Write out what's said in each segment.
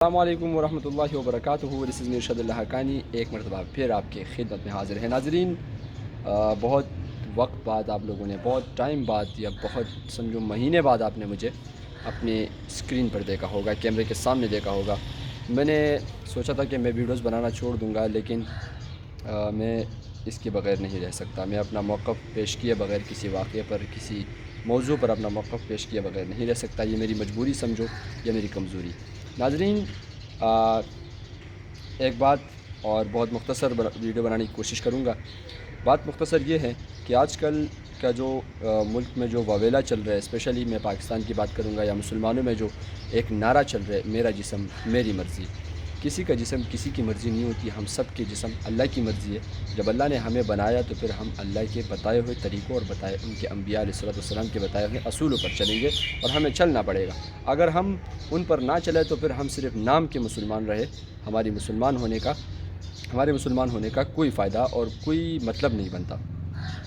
السلام علیکم ورحمۃ اللہ وبرکاتہ. دس از ارشد اللہ حقانی. ایک مرتبہ پھر آپ کی خدمت میں حاضر ہے. ناظرین، بہت وقت بعد آپ لوگوں نے، بہت ٹائم بعد یا بہت سمجھو مہینے بعد آپ نے مجھے اپنی اسکرین پر دیکھا ہوگا، کیمرے کے سامنے دیکھا ہوگا. میں نے سوچا تھا کہ میں ویڈیوز بنانا چھوڑ دوں گا، لیکن میں اس کے بغیر نہیں رہ سکتا. میں اپنا موقف پیش کیے بغیر، کسی واقعے پر، کسی موضوع پر اپنا موقف پیش کیے بغیر نہیں رہ سکتا. یہ میری مجبوری سمجھو یا میری کمزوری. ناظرین، ایک بات اور بہت مختصر ویڈیو بنانے کی کوشش کروں گا. بات مختصر یہ ہے کہ آج کل کا جو ملک میں جو واویلا چل رہا ہے، اسپیشلی میں پاکستان کی بات کروں گا، یا مسلمانوں میں جو ایک نعرہ چل رہا ہے، میرا جسم میری مرضی. کسی کا جسم کسی کی مرضی نہیں ہوتی. ہم سب کے جسم اللہ کی مرضی ہے. جب اللہ نے ہمیں بنایا تو پھر ہم اللہ کے بتائے ہوئے طریقوں اور ان کے انبیاء علیہ السلام کے بتائے ہوئے اصولوں پر چلیں گے، اور ہمیں چلنا پڑے گا. اگر ہم ان پر نہ چلے تو پھر ہم صرف نام کے مسلمان رہے. ہمارے مسلمان ہونے کا کوئی فائدہ اور کوئی مطلب نہیں بنتا.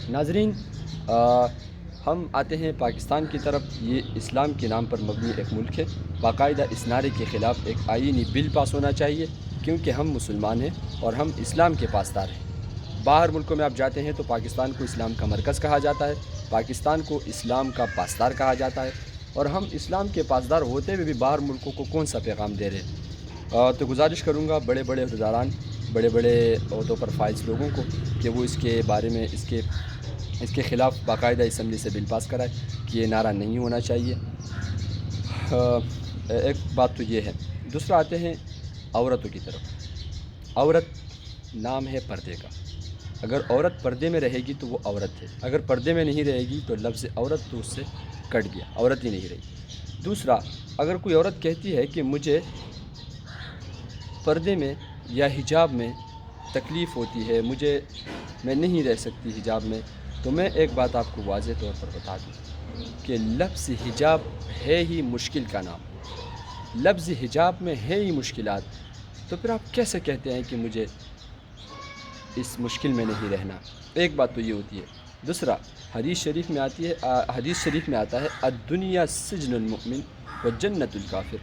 ناظرین، ہم آتے ہیں پاکستان کی طرف. یہ اسلام کے نام پر مبنی ایک ملک ہے. باقاعدہ اس نعرے کے خلاف ایک آئینی بل پاس ہونا چاہیے، کیونکہ ہم مسلمان ہیں اور ہم اسلام کے پاسدار ہیں. باہر ملکوں میں آپ جاتے ہیں تو پاکستان کو اسلام کا مرکز کہا جاتا ہے، پاکستان کو اسلام کا پاسدار کہا جاتا ہے. اور ہم اسلام کے پاسدار ہوتے ہوئے بھی باہر ملکوں کو کون سا پیغام دے رہے ہیں؟ تو گزارش کروں گا بڑے بڑے عہدیداران، بڑے بڑے عہدوں پر فائز لوگوں کو، کہ وہ اس کے بارے میں اس کے خلاف باقاعدہ اسمبلی سے بل پاس کرائے کہ یہ نعرہ نہیں ہونا چاہیے. ایک بات تو یہ ہے. دوسرا آتے ہیں عورتوں کی طرف. عورت نام ہے پردے کا. اگر عورت پردے میں رہے گی تو وہ عورت ہے. اگر پردے میں نہیں رہے گی تو لفظ عورت تو اس سے کٹ گیا، عورت ہی نہیں رہی. دوسرا، اگر کوئی عورت کہتی ہے کہ مجھے پردے میں یا حجاب میں تکلیف ہوتی ہے، میں نہیں رہ سکتی حجاب میں، تو میں ایک بات آپ کو واضح طور پر بتا دوں کہ لفظ حجاب ہے ہی مشکل کا نام. لفظ حجاب میں ہے ہی مشکلات. تو پھر آپ کیسے کہتے ہیں کہ مجھے اس مشکل میں نہیں رہنا؟ ایک بات تو یہ ہوتی ہے. دوسرا، حدیث شریف میں آتا ہے الدنیا سجن المؤمن و جنت الکافر.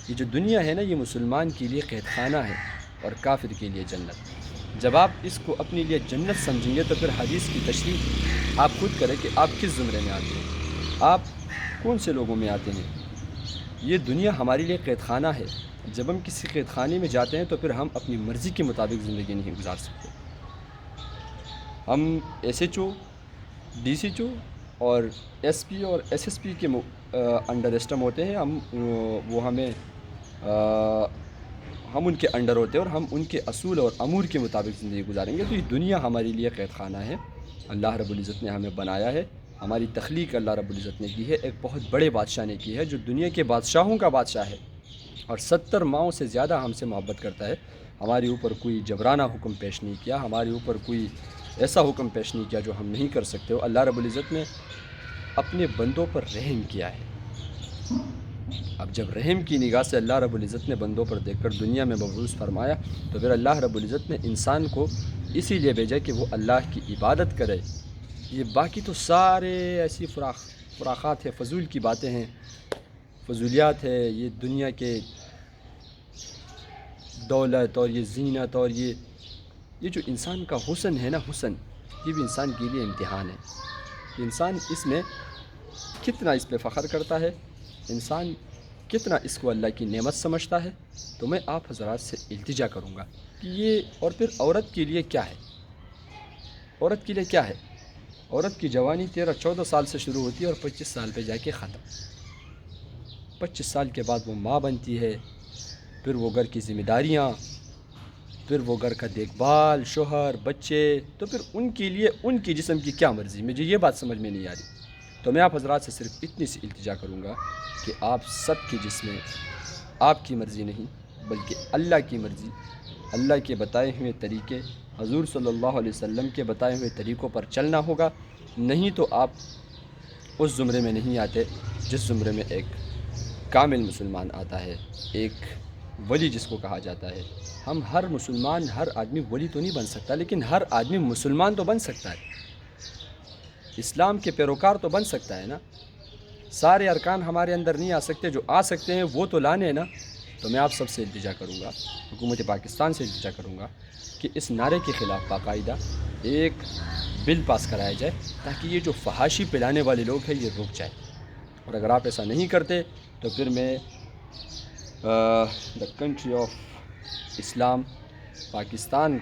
یہ جو دنیا ہے نا، یہ مسلمان کے لیے قید خانہ ہے اور کافر کے لیے جنت. جب آپ اس کو اپنے لیے جنت سمجھیں گے تو پھر حدیث کی تشریح آپ خود کریں کہ آپ کس زمرے میں آتے ہیں، آپ کون سے لوگوں میں آتے ہیں. یہ دنیا ہمارے لیے قید خانہ ہے. جب ہم کسی قید خانے میں جاتے ہیں تو پھر ہم اپنی مرضی کے مطابق زندگی نہیں گزار سکتے. ہم S H O, D C H O اور ایس پی اور ایس ایس پی کے انڈر اسٹم ہوتے ہیں. ہم ان کے انڈر ہوتے ہیں اور ہم ان کے اصول اور امور کے مطابق زندگی گزاریں گے. تو یہ دنیا ہمارے لیے قید خانہ ہے. اللہ رب العزت نے ہمیں بنایا ہے. ہماری تخلیق اللہ رب العزت نے کی ہے. ایک بہت بڑے بادشاہ نے کی ہے جو دنیا کے بادشاہوں کا بادشاہ ہے اور 70 ماؤں سے زیادہ ہم سے محبت کرتا ہے. ہمارے اوپر کوئی جبرانہ حکم پیش نہیں کیا، ہمارے اوپر کوئی ایسا حکم پیش نہیں کیا جو ہم نہیں کر سکتے ہو. اللہ رب العزت نے اپنے بندوں پر رحم کیا ہے. اب جب رحم کی نگاہ سے اللہ رب العزت نے بندوں پر دیکھ کر دنیا میں مبعوث فرمایا، تو پھر اللہ رب العزت نے انسان کو اسی لیے بھیجا کہ وہ اللہ کی عبادت کرے. یہ باقی تو سارے ایسی فراخات ہے، فضول کی باتیں ہیں، فضولیات ہے. یہ دنیا کے دولت اور یہ زینت اور یہ جو انسان کا حسن ہے نا، حسن، یہ بھی انسان کے لیے امتحان ہے. انسان اس میں کتنا اس پہ فخر کرتا ہے، انسان کتنا اس کو اللہ کی نعمت سمجھتا ہے. تو میں آپ حضرات سے التجا کروں گا کہ یہ، اور پھر عورت کے لیے کیا ہے؟ عورت کے لیے کیا ہے؟ عورت کی جوانی 13-14 سال سے شروع ہوتی ہے اور 25 سال پہ جا کے ختم. 25 سال کے بعد وہ ماں بنتی ہے، پھر وہ گھر کی ذمہ داریاں، پھر وہ گھر کا دیکھ بھال، شوہر، بچے. تو پھر ان کے لیے ان کی جسم کی کیا مرضی؟ مجھے یہ بات سمجھ میں نہیں آ رہی. تو میں آپ حضرات سے صرف اتنی سی التجا کروں گا کہ آپ سب کی جسم آپ کی مرضی نہیں، بلکہ اللہ کی مرضی، اللہ کے بتائے ہوئے طریقے، حضور صلی اللہ علیہ وسلم کے بتائے ہوئے طریقوں پر چلنا ہوگا. نہیں تو آپ اس زمرے میں نہیں آتے جس زمرے میں ایک کامل مسلمان آتا ہے، ایک ولی جس کو کہا جاتا ہے. ہم ہر مسلمان، ہر آدمی ولی تو نہیں بن سکتا، لیکن ہر آدمی مسلمان تو بن سکتا ہے، اسلام کے پیروکار تو بن سکتا ہے نا. سارے ارکان ہمارے اندر نہیں آ سکتے، جو آ سکتے ہیں وہ تو لانے نا. تو میں آپ سب سے التجا کروں گا، حکومت پاکستان سے التجا کروں گا کہ اس نعرے کے خلاف باقاعدہ ایک بل پاس کرایا جائے تاکہ یہ جو فحاشی پھیلانے والے لوگ ہیں یہ رک جائے. اور اگر آپ ایسا نہیں کرتے تو پھر میں دا کنٹری آف اسلام پاکستان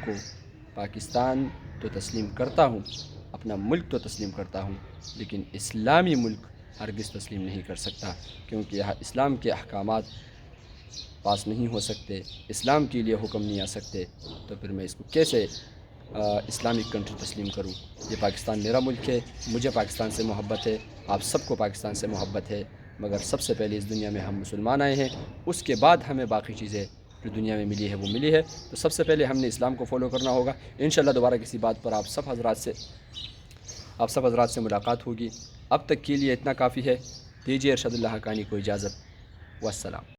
تو تسلیم کرتا ہوں، اپنا ملک تو تسلیم کرتا ہوں، لیکن اسلامی ملک ہرگز تسلیم نہیں کر سکتا، کیونکہ یہاں اسلام کے احکامات پاس نہیں ہو سکتے، اسلام کے لیے حکم نہیں آ سکتے. تو پھر میں اس کو کیسے اسلامک کنٹری تسلیم کروں؟ یہ پاکستان میرا ملک ہے، مجھے پاکستان سے محبت ہے، آپ سب کو پاکستان سے محبت ہے، مگر سب سے پہلے اس دنیا میں ہم مسلمان آئے ہیں، اس کے بعد ہمیں باقی چیزیں جو دنیا میں ملی ہے وہ ملی ہے. تو سب سے پہلے ہم نے اسلام کو فالو کرنا ہوگا. انشاءاللہ دوبارہ کسی بات پر آپ سب حضرات سے ملاقات ہوگی. اب تک کے لیے اتنا کافی ہے. دیجیے ارشد اللہ حقانی کو اجازت. والسلام.